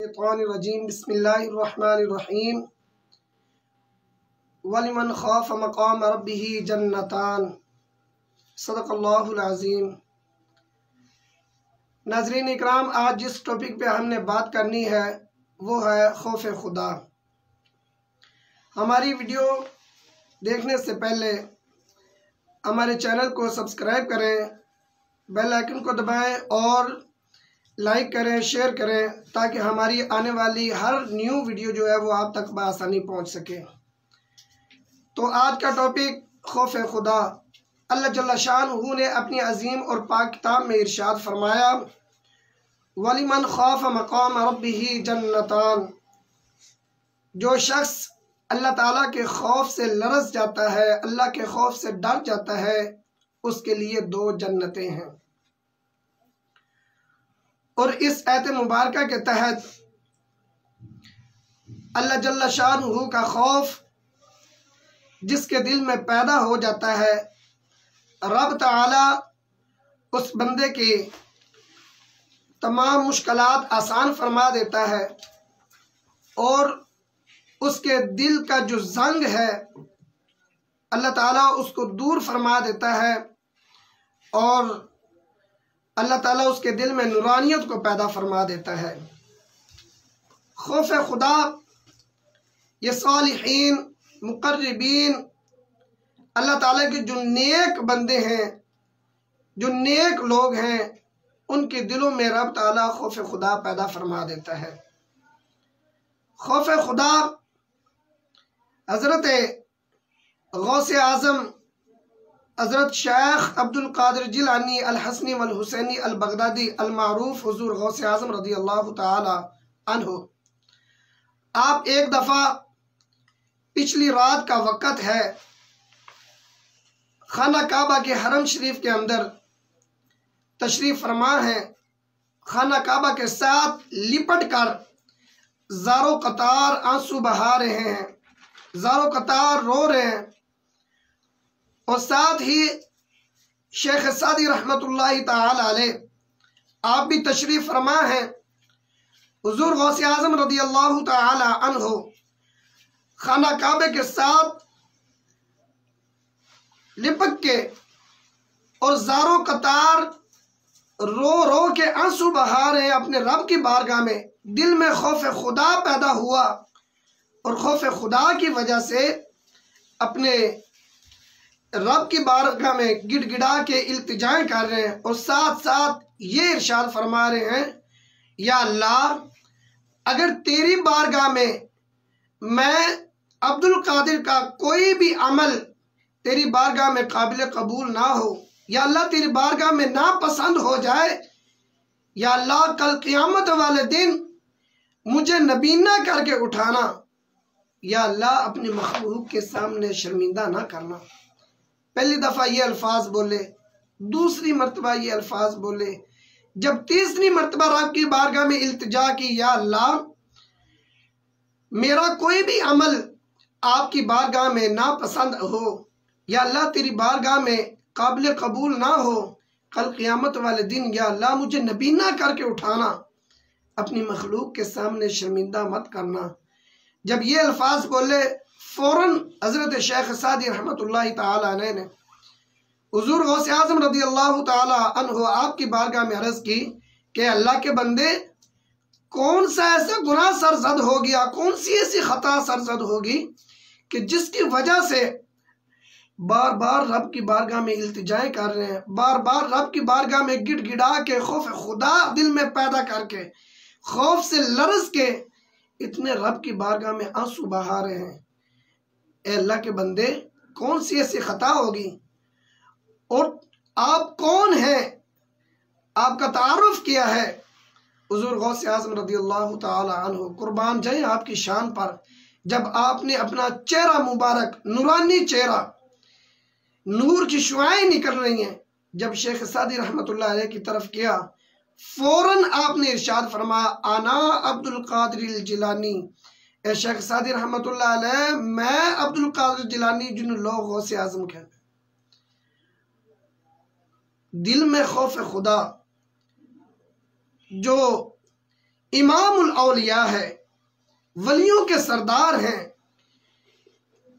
शैतानिर्रजीम बिस्मिल्लाहिर्रहमानिर्रहीम वलिमन खाफ मकाम रब्बिही जन्नतान सदक़ल्लाहुल अज़ीम। नाज़रीन इकराम, आज जिस टॉपिक पे हमने बात करनी है वो है खौफ खुदा। हमारी वीडियो देखने से पहले हमारे चैनल को सब्सक्राइब करें, बेल आइकन को दबाएं और लाइक करें, शेयर करें, ताकि हमारी आने वाली हर न्यू वीडियो जो है वो आप तक बआसानी पहुंच सके। तो आज का टॉपिक खौफ खुदा। अल्लाह जल्ल शानहू ने अपनी अजीम और पाक किताब में इरशाद फरमाया, वलिमन खौफ मकाम रब्बिही जन्नतान। जो शख्स अल्लाह ताला के खौफ से लरज़ जाता है, अल्लाह के खौफ से डर जाता है, उसके लिए 2 जन्नतें हैं। और इस आयत मुबारका के तहत अल्लाह जल्ल शानहू का खौफ जिसके दिल में पैदा हो जाता है, रब ताला उस बंदे की तमाम मुश्किलात आसान फरमा देता है और उसके दिल का जो जंग है अल्लाह ताला उसको दूर फरमा देता है और अल्लाह ताला उसके दिल में नूरानियत को पैदा फरमा देता है। खौफ खुदा ये सालिहीन मुक़र्रबीन अल्लाह ताला के जो नेक बंदे हैं, जो नेक लोग हैं, उनके दिलों में रब ताला खौफ खुदा पैदा फरमा देता है। खौफ खुदा हज़रत गौसे आज़म हज़रत शेख अब्दुल कादिर जिलानी अल हसनी वल हुसैनी अल बगदादी अल मारूफ हुजूर गौसे आज़म रज़ी अल्लाह ताला अन्हु, आप एक दफ़ा पिछली रात का वक़्त है, खाना काबा के हरम शरीफ के अंदर तशरीफ़ फरमा है। खाना काबा के साथ लिपट कर ज़ारो कतार आंसू बहा रहे हैं, ज़ारो कतार रो रहे हैं। और साथ ही शेख सादी रहमतुल्लाहि ताला अलैह आप भी तशरीफ़ फरमा हैं। हुजूर गौसे आज़म रज़ी अल्लाह ताला अन्हु खाना काबे के साथ लिपट के और ज़ारो कतार रो रो के आंसू बहा रहे हैं अपने रब की बारगाह में। दिल में खौफ खुदा पैदा हुआ और खौफ खुदा की वजह से अपने रब की बारगाह में गिड़गिड़ा के इल्तिजाएं कर रहे हैं और साथ साथ ये इरशाद फरमा रहे हैं, या अल्लाह, अगर तेरी बारगाह में मैं अब्दुल कादिर का कोई भी अमल तेरी बारगाह में काबिल कबूल ना हो, या अल्लाह तेरी बारगाह में ना पसंद हो जाए, या अल्लाह कल क़यामत वाले दिन मुझे नबीना करके उठाना, या अल्लाह अपने मखलूक के सामने शर्मिंदा ना करना। पहली दफ़ा ये अल्फाज बोले, दूसरी मरतबा ये अल्फाज बोले, जब तीसरी मरतबा रब की बारगाह में इल्तिजा की, या अल्लाह, मेरा कोई भी अमल आपकी बारगाह में नापसंद हो, या अल्लाह तेरी बारगाह में काबिल कबूल ना हो, कल क़यामत वाले दिन या अल्लाह मुझे नबीना करके उठाना, अपनी मखलूक के सामने शर्मिंदा मत करना। जब ये अल्फाज बोले, फ़ौरन हज़रत शेख सादी रहमतुल्लाहि ताला अलैह ने हुजूर गौसे आज़म रज़ी अल्लाह ताला अन्हु आपकी बारगाह में अर्ज़ की कि अल्लाह के बंदे, कौन सा ऐसा गुनाह सरजद हो गया, कौन सी ऐसी खता सरजद होगी कि जिसकी वजह से बार बार रब की बारगाह में इल्तिजाएं कर रहे हैं, बार बार रब की बारगाह में गिड़गिड़ा के खौफ खुदा दिल में पैदा करके खौफ से लरज़ के इतने रब की बारगाह में आंसू बहा रहे हैं। ए अल्लाह के बंदे, कौन सी ऐसी खता होगी? और आप कौन हैं? आपका तारुफ किया है? हुजूर गौसे आज़म रज़ी अल्लाह ताला अन्हु, कुर्बान जाए आपकी शान पर, जब आपने अपना चेहरा मुबारक, नूरानी चेहरा, नूर की शुआएं निकल रही हैं, जब शेख सादी रहमतुल्लाह अलैह की तरफ किया, फौरन आपने इरशाद फरमाया, आना अब्दुल कादिर जिलानी। ए शेख सादी रहमतुल्लाह अलैह, मैं अब्दुल कादिर जिलानी जिन लोग गौसे आज़म के। दिल में खौफ खुदा जो इमामुल औलिया है, वलियों के सरदार हैं।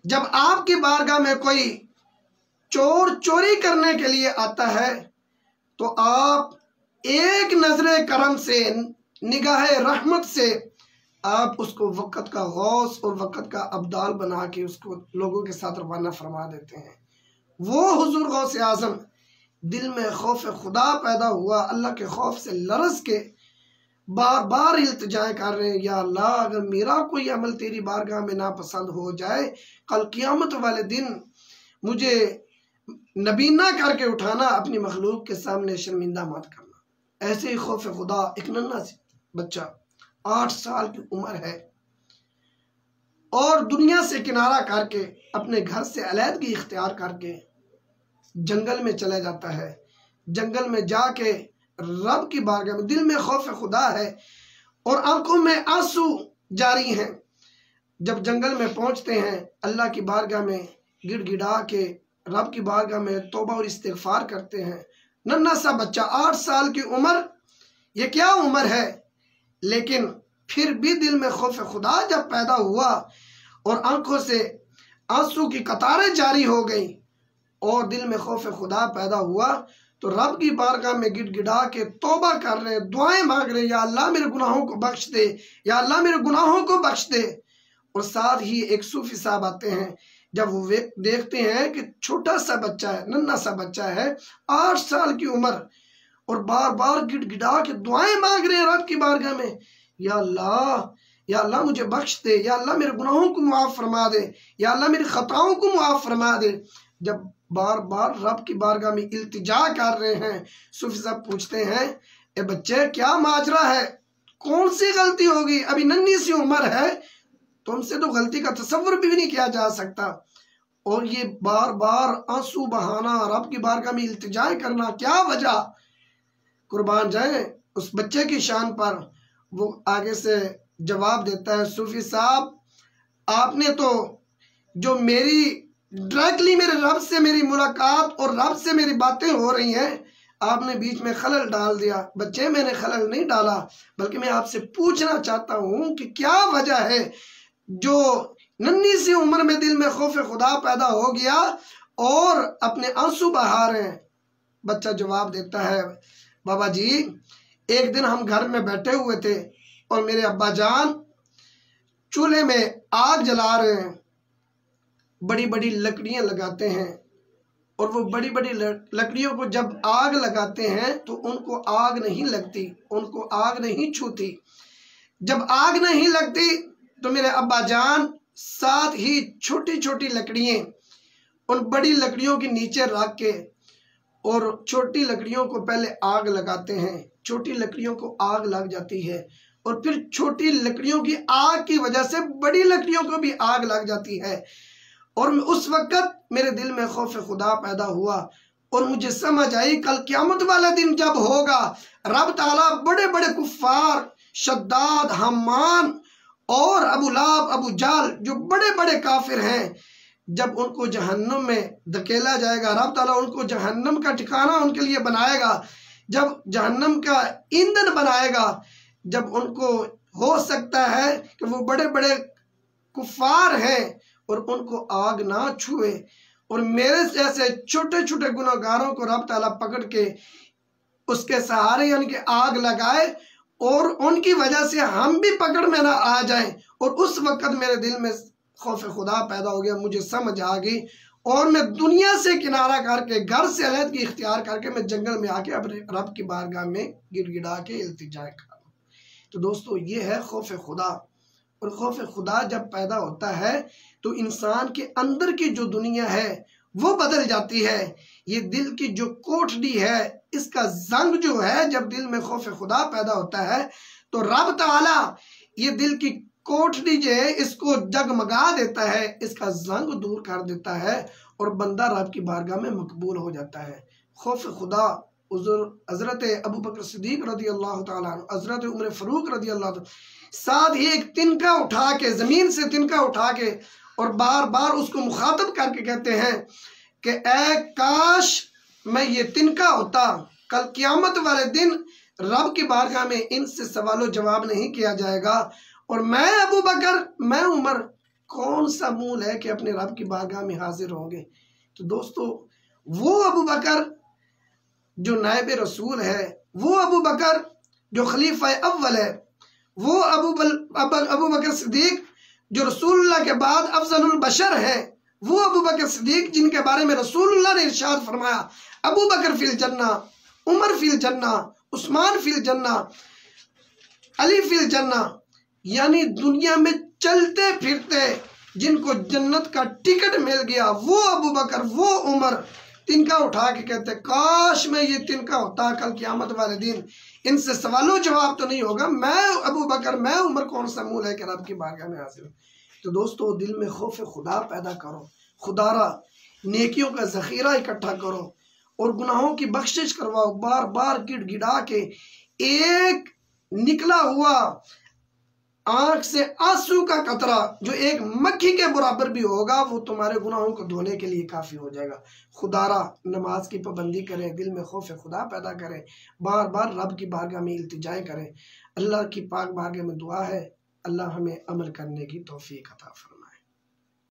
जब आपकी बारगाह में कोई चोर चोरी करने के लिए आता है तो आप एक नजरे करम से, निगाह रहमत से आप उसको वक़्त का गौस और वक़्त का अब्दाल बना के उसको लोगों के साथ रवाना फरमा देते हैं। वो हुजूर गौसे आज़म दिल में खौफ खुदा पैदा हुआ, अल्लाह के खौफ से लरज़ के बार बार इल्तिजा कर रहे हैं, या अल्लाह अगर मेरा कोई अमल तेरी बारगाह में नापसंद हो जाए, कल क़यामत वाले दिन मुझे नबीना करके उठाना, अपनी मखलूक के सामने शर्मिंदा मत करना। ऐसे ही खौफ खुदा एक नन्हा बच्चा 8 साल की उम्र है और दुनिया से किनारा करके अपने घर से अलहदगी इख्तियार करके जंगल में चला जाता है। जंगल में जाके रब की बारगाह में दिल में खौफ खुदा है और आंखों में आंसू जारी हैं। जब जंगल में पहुंचते हैं, अल्लाह की बारगाह में गिड़गिड़ा के रब की बारगाह में तौबा और इस्तिग़फ़ार करते हैं। नन्हा सा बच्चा 8 साल की उम्र, ये क्या उम्र है, लेकिन फिर भी दिल में खौफ खुदा जब पैदा हुआ और आंखों से आंसू की कतारें जारी हो गई और दिल में खौफ खुदा पैदा हुआ तो रब की बारगाह में गिड़गिड़ा के तौबा कर रहे हैं, दुआएं मांग रहे हैं, या अल्लाह मेरे गुनाहों को बख्श दे, या अल्लाह मेरे गुनाहों को बख्श दे। और साथ ही एक सूफी साहब आते हैं, जब वो देखते हैं कि छोटा सा बच्चा है, नन्हा सा बच्चा है, 8 साल की उम्र, और बार बार गिड़गिड़ा के दुआएं मांग रहे हैं रब की बारगाह में, या अल्लाह मुझे बख्श दे, या अल्लाह मेरे गुनाहों को मुआफ फरमा दे, या अल्लाह मेरी खताओं को मुआफ फरमा दे। जब बार बार रब की बारगाह में इल्तिजा कर रहे हैं, सूफी साहब पूछते हैं, ए बच्चे क्या माजरा है, कौन सी गलती होगी, अभी नन्ही सी उम्र है, तुमसे तो गलती का तसव्वुर भी नहीं किया जा सकता। और ये बार बार आंसू बहाना, रब की बारगाह में इल्तिजा करना, क्या वजह। कुर्बान जाए उस बच्चे की शान पर। वो आगे से जवाब देता है, सूफी साहब आपने तो जो मेरी डायरेक्टली मेरे रब से मेरी मुलाकात और रब से मेरी बातें हो रही हैं, आपने बीच में खलल डाल दिया। बच्चे मैंने खलल नहीं डाला, बल्कि मैं आपसे पूछना चाहता हूं कि क्या वजह है जो नन्ही सी उम्र में दिल में खौफ खुदा पैदा हो गया और अपने आंसू बहा रहे हैं। बच्चा जवाब देता है, बाबा जी एक दिन हम घर में बैठे हुए थे और मेरे अब्बा जान चूल्हे में आग जला रहे हैं, बड़ी बड़ी लकड़ियां लगाते हैं, और वो बड़ी बड़ी लकड़ियों को जब आग लगाते हैं तो उनको आग नहीं लगती, उनको आग नहीं छूती। जब आग नहीं लगती तो मेरे अब्बा जान साथ ही छोटी छोटी लकड़ियां उन बड़ी लकड़ियों के नीचे रख के और छोटी लकड़ियों को पहले आग लगाते हैं, छोटी लकड़ियों को आग लग जाती है और फिर छोटी लकड़ियों की आग की वजह से बड़ी लकड़ियों को भी आग लग जाती है। और उस वक्त मेरे दिल में खौफ खुदा पैदा हुआ और मुझे समझ आई कल क़यामत वाला दिन जब होगा, रब ताला बड़े बड़े कुफ्फार शद्दाद, हम्मान और अबू लाब, अबू जाल जो बड़े बड़े काफिर हैं, जब उनको जहन्नम में धकेला जाएगा, रब ताला उनको जहन्नम का ठिकाना उनके लिए बनाएगा, जब जहन्नम का ईंधन बनाएगा, जब उनको हो सकता है कि वो बड़े बड़े कुफ्फार हैं और उनको आग ना छुए और मेरे जैसे छोटे छोटे गुनाहगारों को रब ताला पकड़ के उसके सहारे यानी कि आग लगाए और उनकी वजह से हम भी पकड़ में ना आ जाएं। और उस वक्त मेरे दिल में खौफ खुदा पैदा हो गया, मुझे समझ आ गई और मैं दुनिया से किनारा करके घर से अलहदगी इख्तियार करके मैं जंगल में आके अपने रब की बारगाह में गिड़गिड़ा के इल्तिजा करा। तो दोस्तों ये है खौफ खुदा। और खौफ खुदा जब पैदा होता है तो इंसान के अंदर की जो दुनिया है वो बदल जाती है। ये दिल की जो कोठड़ी है, इसका जंग जो है, जब दिल में खौफ खुदा पैदा होता है तो रब ताला ये दिल की कोठड़ी जो है इसको जगमगा देता है, इसका जंग दूर कर देता है और बंदा रब की बारगाह में मकबूल हो जाता है। खौफ खुदा हजरत अबू बकर सिद्दीक रदी अल्लाह ताला अन्हु, हजरत उमर फारूक रदी अल्लाह ताला, साथ ही एक तिनका उठा के, जमीन से तिनका उठा के और बार बार उसको मुखातब करके कहते हैं कि ए काश मैं ये तिनका होता, कल क़यामत वाले दिन रब की बारगाह में इनसे सवालो जवाब नहीं किया जाएगा। और मैं अबू बकर, मैं उमर कौन सा मुंह है कि अपने रब की बारगाह में हाजिर होंगे। तो दोस्तों, वो अबू बकर जो नायब रसूल है, वो अबू बकर जो खलीफा अव्वल है, वो अबू बकर सिद्दीक जो रसूलुल्लाह के बाद अफजलुल बशर है, वो अबू बकर सिद्दीक जिनके बारे में रसूलुल्लाह ने इरशाद फरमाया, अबू बकर फिल जन्ना, उमर फिल जन्ना, उस्मान फिल जन्ना, अली फिल जन्ना। यानी दुनिया में चलते फिरते जिनको जन्नत का टिकट मिल गया, वो अबू बकर, वो उमर, तिनका उठा के कहते काश मैं ये तिनका होता, कल क़यामत वाले दिन इनसे सवालों जवाब तो नहीं होगा। मैं अबू बकर, मैं उमर कौन सा मुंह लेकर रब की बारगाह में हाजिर हूँ। तो दोस्तों, दिल में खौफ खुदा पैदा करो, खुदारा नेकियों का जखीरा इकट्ठा करो और गुनाहों की बख्शिश करवाओ। बार बार गिड़गिड़ा के एक निकला हुआ आंख से आंसू का कतरा जो एक मक्खी के बराबर भी होगा, वो तुम्हारे गुनाहों को धोने के लिए काफी हो जाएगा। खुदारा नमाज की पाबंदी करें, दिल में खौफ खुदा पैदा करें, बार बार रब की बारगाह में इल्तिजाएं करें। अल्लाह की पाक बारगाह में दुआ है, अल्लाह हमें अमल करने की तौफीक अता फरमाए।